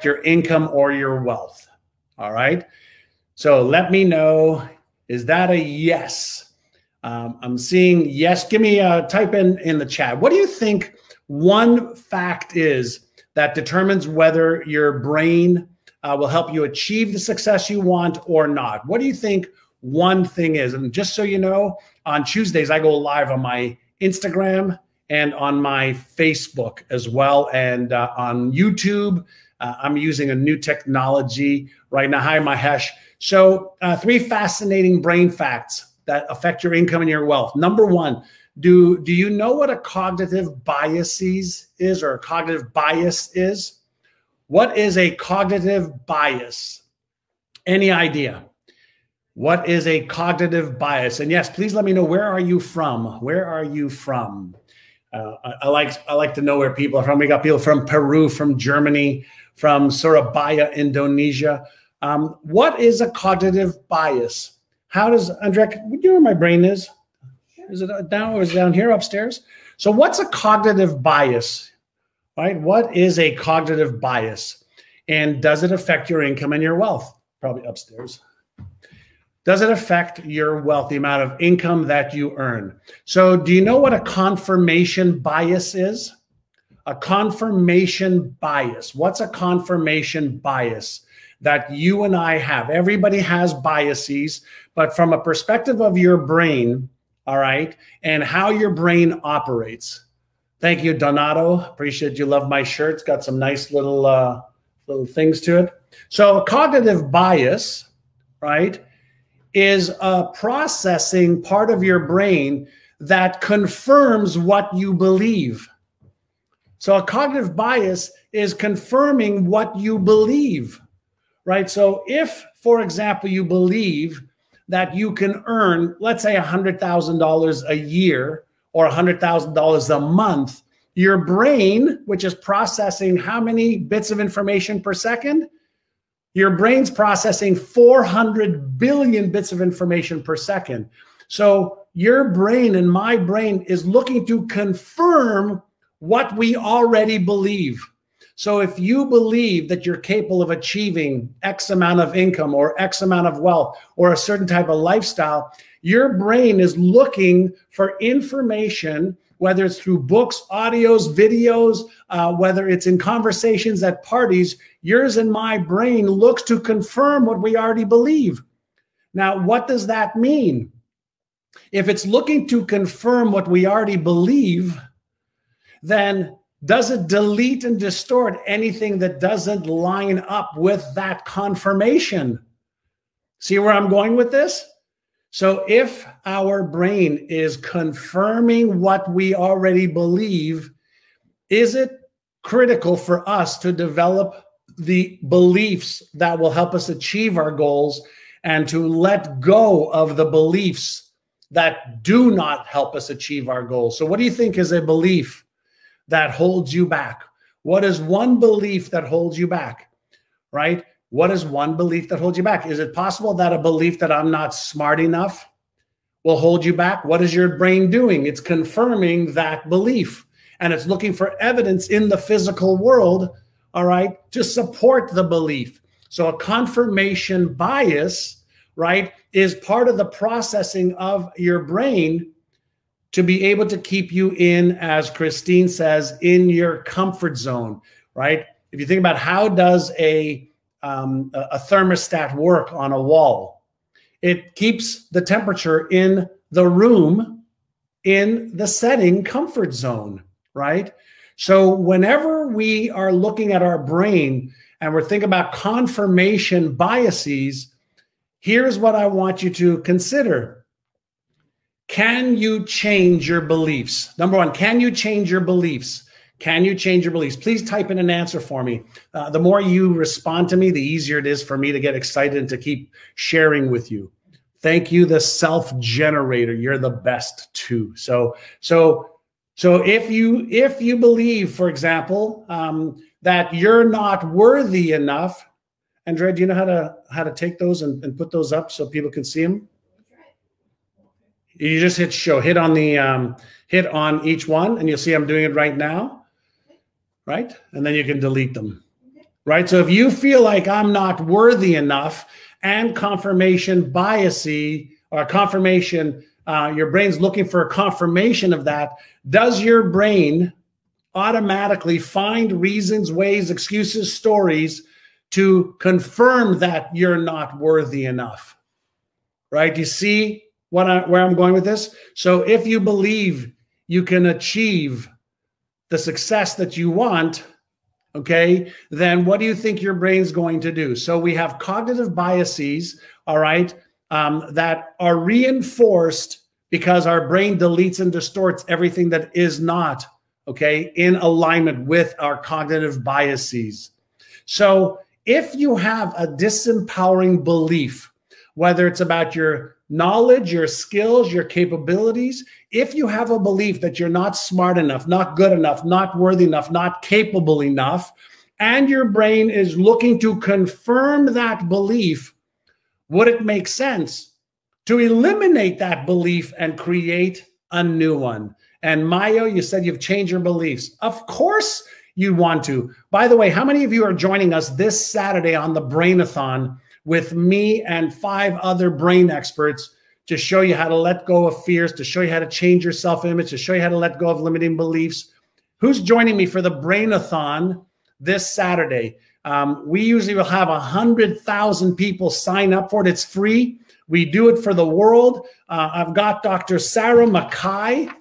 your income or your wealth? All right. So let me know. Is that a yes? I'm seeing yes. Give me a type in the chat. What do you think one fact is that determines whether your brain will help you achieve the success you want or not? What do you think one thing is? And just so you know, on Tuesdays, I go live on my Instagram and on my Facebook as well. And on YouTube, I'm using a new technology right now. Hi, Mahesh. So 3 fascinating brain facts that affect your income and your wealth. Number 1, do you know what a cognitive bias is, or a cognitive bias is? What is a cognitive bias? Any idea? What is a cognitive bias? And yes, please let me know, where are you from? Where are you from? I like to know where people are from. We got people from Peru, from Germany, from Surabaya, Indonesia. What is a cognitive bias? How does, Andrek, do you know where my brain is? Is it down or is it down here upstairs? So what's a cognitive bias, right? What is a cognitive bias? And does it affect your income and your wealth? Probably upstairs. Does it affect your wealth, the amount of income that you earn? So do you know what a confirmation bias is? A confirmation bias. What's a confirmation bias that you and I have? Everybody has biases, but from a perspective of your brain, all right, and how your brain operates. Thank you, Donato. Appreciate you. Love my shirt. It's got some nice little things to it. So cognitive bias, right, is a processing part of your brain that confirms what you believe. So a cognitive bias is confirming what you believe, right? So if, for example, you believe that you can earn, let's say $100,000 a year or $100,000 a month, your brain, which is processing how many bits of information per second? Your brain's processing 400 billion bits of information per second. So your brain and my brain is looking to confirm what we already believe. So if you believe that you're capable of achieving X amount of income or X amount of wealth or a certain type of lifestyle, your brain is looking for information, whether it's through books, audios, videos, whether it's in conversations at parties. Yours and my brain looks to confirm what we already believe. Now, what does that mean? If it's looking to confirm what we already believe, then does it delete and distort anything that doesn't line up with that confirmation? See where I'm going with this? So if our brain is confirming what we already believe, is it critical for us to develop the beliefs that will help us achieve our goals and to let go of the beliefs that do not help us achieve our goals? So what do you think is a belief that holds you back? What is one belief that holds you back, right? What is one belief that holds you back? Is it possible that a belief that I'm not smart enough will hold you back? What is your brain doing? It's confirming that belief, and it's looking for evidence in the physical world, all right, to support the belief. So a confirmation bias, right, is part of the processing of your brain to be able to keep you in, as Christine says, in your comfort zone, right? If you think about how does a thermostat work on a wall, it keeps the temperature in the room in the setting comfort zone, right? So whenever we are looking at our brain and we're thinking about confirmation biases, here's what I want you to consider. Can you change your beliefs? Number 1, can you change your beliefs? Can you change your beliefs? Please type in an answer for me. The more you respond to me, the easier it is for me to get excited and to keep sharing with you. Thank you, the self-generator. You're the best too. So if you believe, for example, that you're not worthy enough, Andrea, do you know how to take those and put those up so people can see them? You just hit show, hit on each one, and you'll see I'm doing it right now, right? And then you can delete them. right? So if you feel like I'm not worthy enough, and confirmation biasy or confirmation, your brain's looking for a confirmation of that, does your brain automatically find reasons, ways, excuses, stories to confirm that you're not worthy enough, right? You see where I'm going with this? So if you believe you can achieve the success that you want, okay, then what do you think your brain's going to do? So we have cognitive biases, all right, that are reinforced because our brain deletes and distorts everything that is not, okay, in alignment with our cognitive biases. So if you have a disempowering belief, whether it's about your knowledge, your skills, your capabilities, if you have a belief that you're not smart enough, not good enough, not worthy enough, not capable enough, and your brain is looking to confirm that belief, would it make sense to eliminate that belief and create a new one? And Mayo, you said you've changed your beliefs. Of course you want to. By the way, how many of you are joining us this Saturday on the Brainathon with me and 5 other brain experts to show you how to let go of fears, to show you how to change your self-image, to show you how to let go of limiting beliefs? Who's joining me for the Brainathon this Saturday? We usually will have 100,000 people sign up for it. It's free. We do it for the world. I've got Dr. Sarah McKay.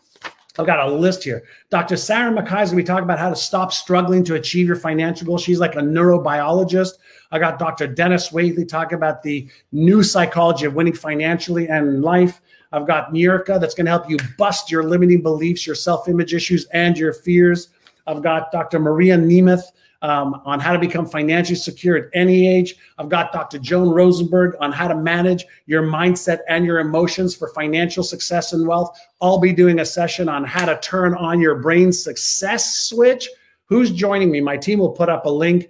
I've got a list here. Dr. Sarah McKay is going to be talking about how to stop struggling to achieve your financial goals. She's like a neurobiologist. I got Dr. Dennis Whately talking about the new psychology of winning financially and in life. I've got Nurka that's going to help you bust your limiting beliefs, your self-image issues, and your fears. I've got Dr. Maria Nemeth on how to become financially secure at any age. I've got Dr. Joan Rosenberg on how to manage your mindset and your emotions for financial success and wealth. I'll be doing a session on how to turn on your brain success switch. Who's joining me? My team will put up a link.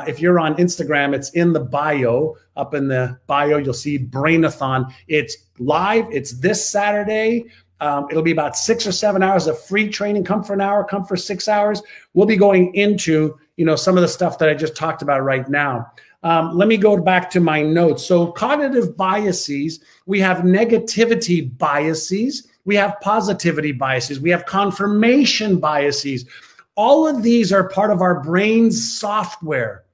If you're on Instagram, it's in the bio. Up in the bio, you'll see Brainathon. It's live. It's this Saturday. It'll be about 6 or 7 hours of free training. Come for an hour, come for 6 hours. We'll be going into, some of the stuff that I just talked about right now. Let me go back to my notes. So cognitive biases, we have negativity biases. We have positivity biases. We have confirmation biases. All of these are part of our brain's software,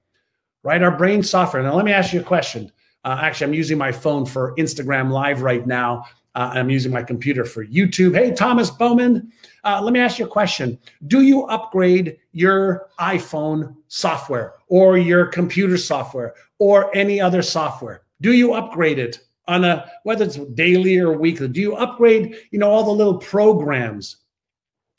right? Our brain software. Now, let me ask you a question. Actually, I'm using my phone for Instagram Live right now. I'm using my computer for YouTube. Hey, Thomas Bowman, let me ask you a question. Do you upgrade your iPhone software or your computer software or any other software? Do you upgrade it on whether it's daily or weekly? Do you upgrade, all the little programs,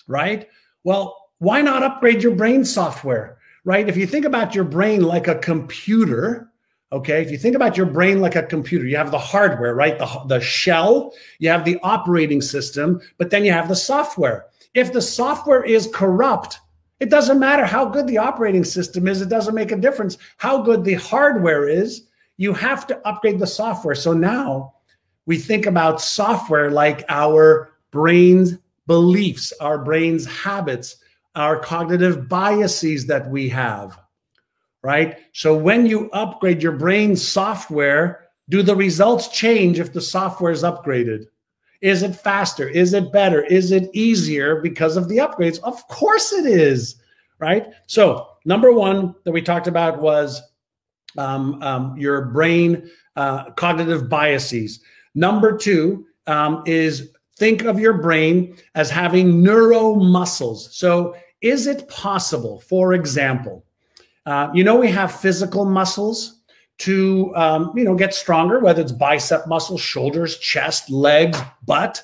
right? Well, why not upgrade your brain software, right? If you think about your brain like a computer, okay, if you think about your brain like a computer, you have the hardware, right? The shell, you have the operating system, but then you have the software. If the software is corrupt, it doesn't matter how good the operating system is. It doesn't make a difference how good the hardware is. You have to upgrade the software. So now we think about software like our brain's beliefs, our brain's habits, our cognitive biases that we have, right? So when you upgrade your brain software, do the results change if the software is upgraded? Is it faster? Is it better? Is it easier because of the upgrades? Of course it is, right? So number one that we talked about was your brain cognitive biases. Number two is think of your brain as having neuromuscles. So is it possible, for example, we have physical muscles to, get stronger, whether it's bicep muscles, shoulders, chest, legs, butt.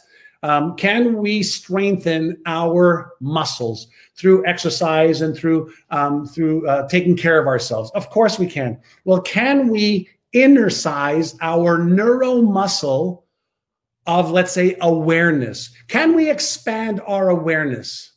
Can we strengthen our muscles through exercise and through taking care of ourselves? Of course we can. Well, can we innercise our neuromuscle of, let's say, awareness? Can we expand our awareness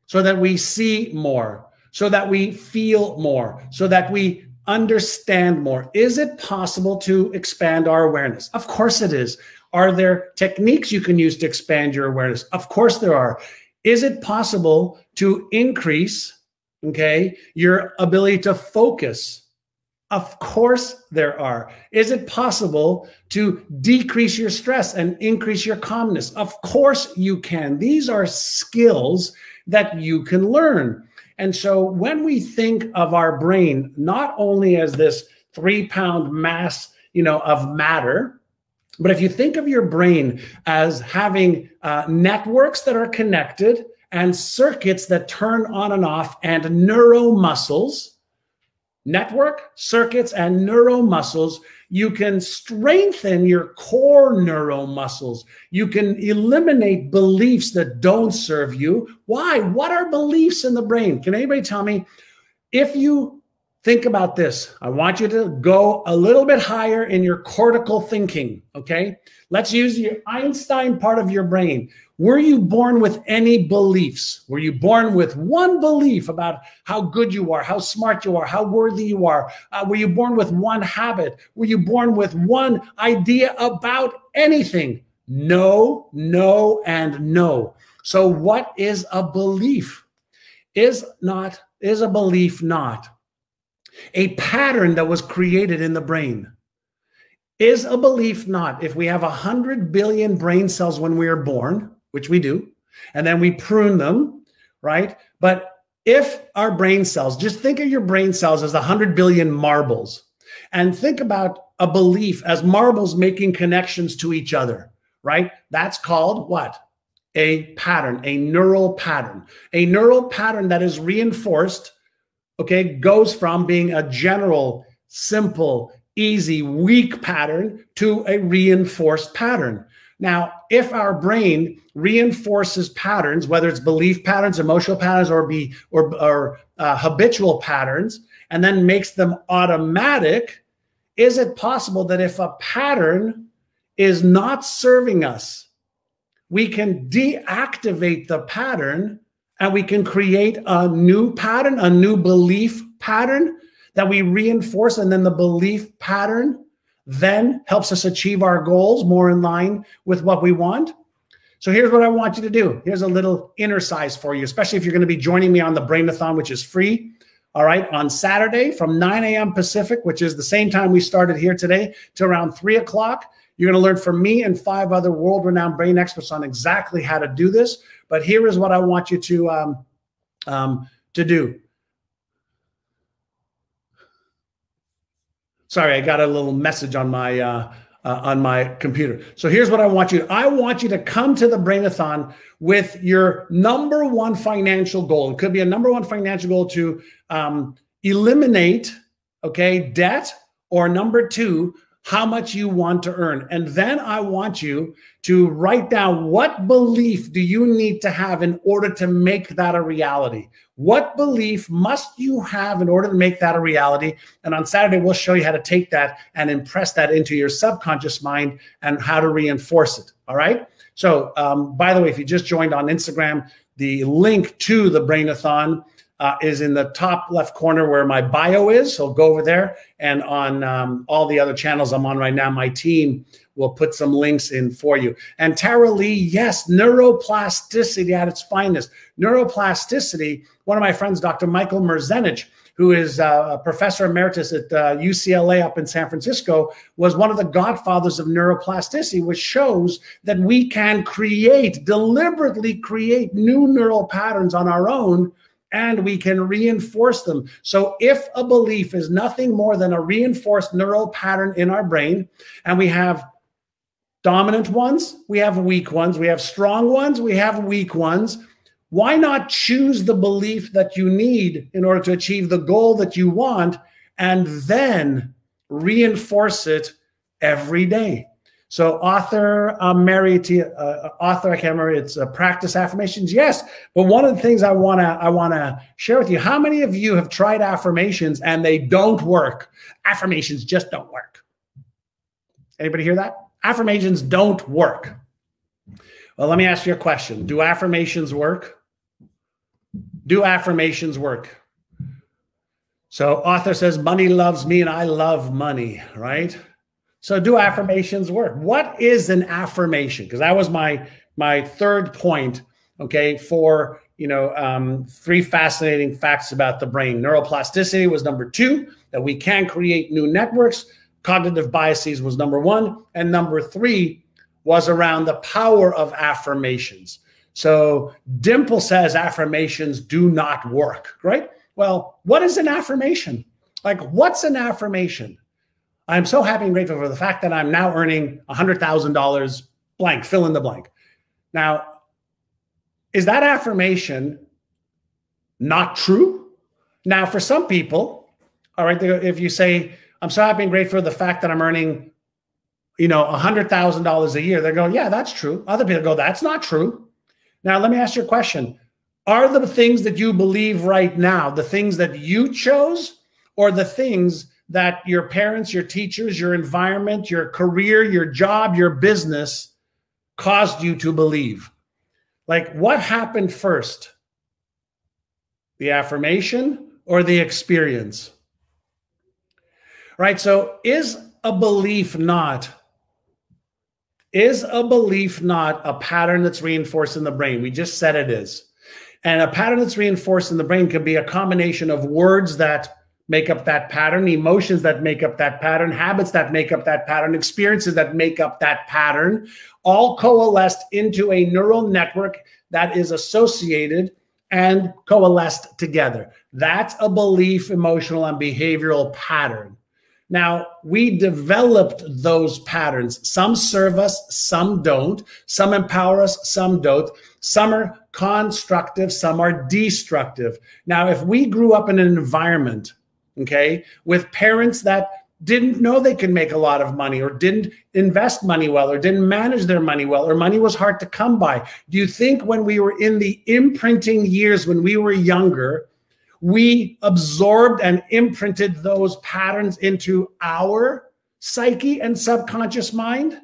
so that we see more, so that we feel more, so that we understand more? Is it possible to expand our awareness? Of course it is. Are there techniques you can use to expand your awareness? Of course there are. Is it possible to increase, Okay, your ability to focus. Of course there are. Is it possible to decrease your stress and increase your calmness? Of course you can. These are skills that you can learn. And so when we think of our brain, not only as this 3-pound mass, of matter, but if you think of your brain as having networks that are connected and circuits that turn on and off and neuromuscles, network, circuits, and neuromuscles, you can strengthen your core neuromuscles. You can eliminate beliefs that don't serve you. Why? What are beliefs in the brain? Can anybody tell me? If you think about this, I want you to go a little bit higher in your cortical thinking, okay? Let's use your Einstein part of your brain. Were you born with any beliefs? Were you born with one belief about how good you are, how smart you are, how worthy you are? Were you born with one habit? Were you born with one idea about anything? No, no, and no. So what is a belief? Is a belief not a pattern that was created in the brain? Is a belief not, if we have 100 billion brain cells when we are born, which we do, and then we prune them, right? But if our brain cells, just think of your brain cells as 100 billion marbles, and think about a belief as marbles making connections to each other, right? That's called what? A pattern, a neural pattern. A neural pattern that is reinforced, okay, goes from being a general, simple, easy, weak pattern to a reinforced pattern. Now, if our brain reinforces patterns, whether it's belief patterns, emotional patterns, or habitual patterns, and then makes them automatic, is it possible that if a pattern is not serving us, we can deactivate the pattern and we can create a new pattern, a new belief pattern that we reinforce, and then the belief pattern then helps us achieve our goals more in line with what we want? So here's what I want you to do. Here's a little exercise for you, especially if you're going to be joining me on the Brainathon, which is free. All right, on Saturday from 9 a.m. Pacific, which is the same time we started here today, to around 3 o'clock. You're going to learn from me and 5 other world-renowned brain experts on exactly how to do this. But here is what I want you to do. Sorry, I got a little message on my computer. So here's what I want you to come to the Brainathon with your number one financial goal. It could be a number one financial goal to eliminate, okay, debt, or number two, how much you want to earn. And then I want you to write down, what belief do you need to have in order to make that a reality? What belief must you have in order to make that a reality? And on Saturday, we'll show you how to take that and impress that into your subconscious mind and how to reinforce it. All right. So by the way, if you just joined on Instagram, the link to the Brainathon is in the top left corner where my bio is. So go over there, and on all the other channels I'm on right now, my team will put some links in for you. And Tara Lee, yes, neuroplasticity at its finest. Neuroplasticity, one of my friends, Dr. Michael Merzenich, who is a professor emeritus at UCLA up in San Francisco, was one of the godfathers of neuroplasticity, which shows that we can deliberately create new neural patterns on our own, and we can reinforce them. So if a belief is nothing more than a reinforced neural pattern in our brain, and we have dominant ones, we have weak ones, we have strong ones, we have weak ones, why not choose the belief that you need in order to achieve the goal that you want, and then reinforce it every day? So author, I can't remember, it's practice affirmations. Yes, but one of the things I wanna share with you, how many of you have tried affirmations and they don't work? Affirmations just don't work. Anybody hear that? Affirmations don't work. Well, let me ask you a question. Do affirmations work? Do affirmations work? So author says, money loves me and I love money, right? So do affirmations work? What is an affirmation? Because that was my third point, okay, for 3 fascinating facts about the brain. Neuroplasticity was number 2, that we can create new networks. Cognitive biases was number 1. And number 3 was around the power of affirmations. So Dimple says affirmations do not work, right? Well, what is an affirmation? Like, what's an affirmation? I'm so happy and grateful for the fact that I'm now earning $100,000 blank, fill in the blank. Now, is that affirmation not true? Now, for some people, all right, if you say, I'm so happy and grateful for the fact that I'm earning, $100,000 a year, they go, yeah, that's true. Other people go, that's not true. Now, let me ask you a question. Are the things that you believe right now the things that you chose, or the things that your parents, your teachers, your environment, your career, your job, your business caused you to believe? Like, what happened first? The affirmation or the experience? Right? So is a belief not a pattern that's reinforced in the brain? We just said it is. And a pattern that's reinforced in the brain can be a combination of words that make up that pattern, emotions that make up that pattern, habits that make up that pattern, experiences that make up that pattern, all coalesced into a neural network that is associated and coalesced together. That's a belief, emotional, and behavioral pattern. Now, we developed those patterns. Some serve us, some don't. Some empower us, some don't. Some are constructive, some are destructive. Now, if we grew up in an environment, okay, with parents that didn't know they could make a lot of money, or didn't invest money well, or didn't manage their money well, or money was hard to come by, do you think when we were in the imprinting years, when we were younger, we absorbed and imprinted those patterns into our psyche and subconscious mind?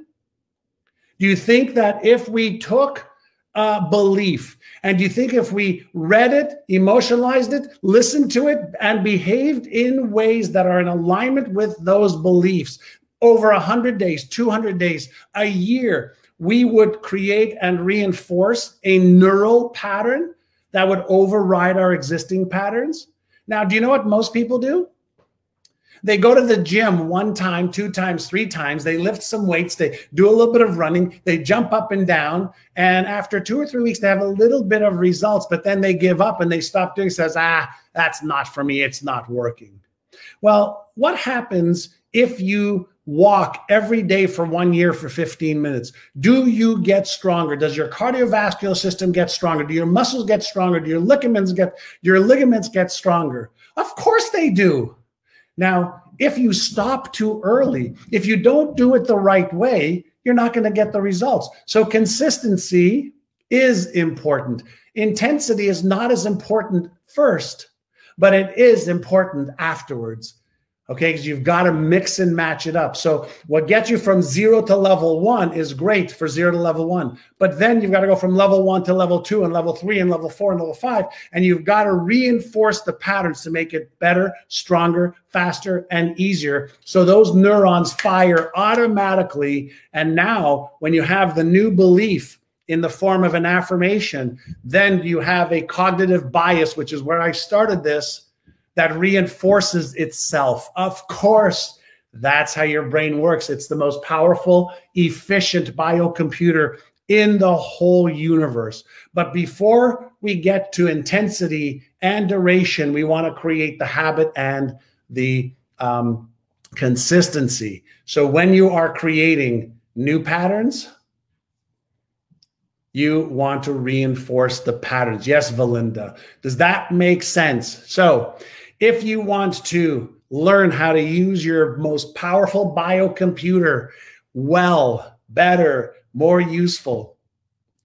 Do you think that if we took a belief, and do you think if we read it, emotionalized it, listened to it, and behaved in ways that are in alignment with those beliefs over 100 days, 200 days, a year, we would create and reinforce a neural pattern that would override our existing patterns? Now, do you know what most people do? They go to the gym 1 time, 2 times, 3 times. They lift some weights. They do a little bit of running. They jump up and down. And after 2 or 3 weeks, they have a little bit of results, but then they give up and they stop doing it. Says, that's not for me. It's not working. Well, what happens if you walk every day for 1 year for 15 minutes? Do you get stronger? Does your cardiovascular system get stronger? Do your muscles get stronger? Do your ligaments get stronger? Of course they do. Now, if you stop too early, if you don't do it the right way, you're not going to get the results. So consistency is important. Intensity is not as important first, but it is important afterwards. Okay, because you've got to mix and match it up. So what gets you from 0 to level 1 is great for 0 to level 1. But then you've got to go from level 1 to level 2 and level 3 and level 4 and level 5. And you've got to reinforce the patterns to make it better, stronger, faster, and easier. So those neurons fire automatically. And now when you have the new belief in the form of an affirmation, then you have a cognitive bias, which is where I started this, that reinforces itself. Of course, that's how your brain works. It's the most powerful, efficient biocomputer in the whole universe. But before we get to intensity and duration, we want to create the habit and the consistency. So when you are creating new patterns, you want to reinforce the patterns. Yes, Valinda. Does that make sense? So if you want to learn how to use your most powerful biocomputer well, better, more useful,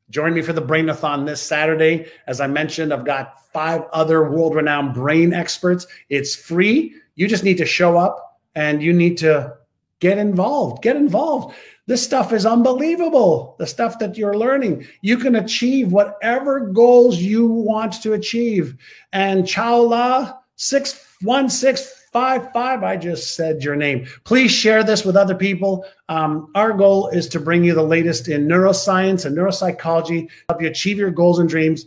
join me for the Brainathon this Saturday. As I mentioned, I've got 5 other world-renowned brain experts. It's free. You just need to show up and you need to get involved. Get involved. This stuff is unbelievable. The stuff that you're learning. You can achieve whatever goals you want to achieve. And Chowla 61655, I just said your name. Please share this with other people. Our goal is to bring you the latest in neuroscience and neuropsychology, help you achieve your goals and dreams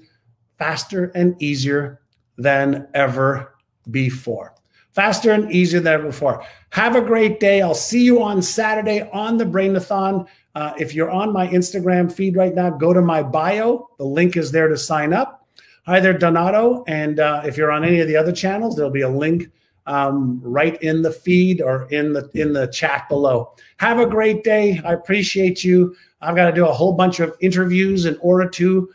faster and easier than ever before. Faster and easier than ever before. Have a great day. I'll see you on Saturday on the Brainathon. If you're on my Instagram feed right now, go to my bio. The link is there to sign up. Hi there, Donato. And if you're on any of the other channels, there'll be a link right in the feed or in the chat below. Have a great day. I appreciate you. I've got to do a whole bunch of interviews in order to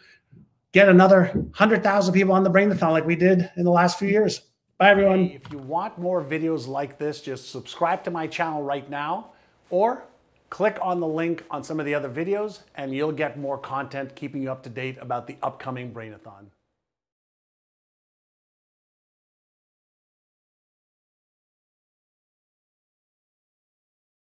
get another 100,000 people on the Brainathon like we did in the last few years. Bye, everyone. If you want more videos like this, just subscribe to my channel right now or click on the link on some of the other videos and you'll get more content keeping you up to date about the upcoming Brainathon.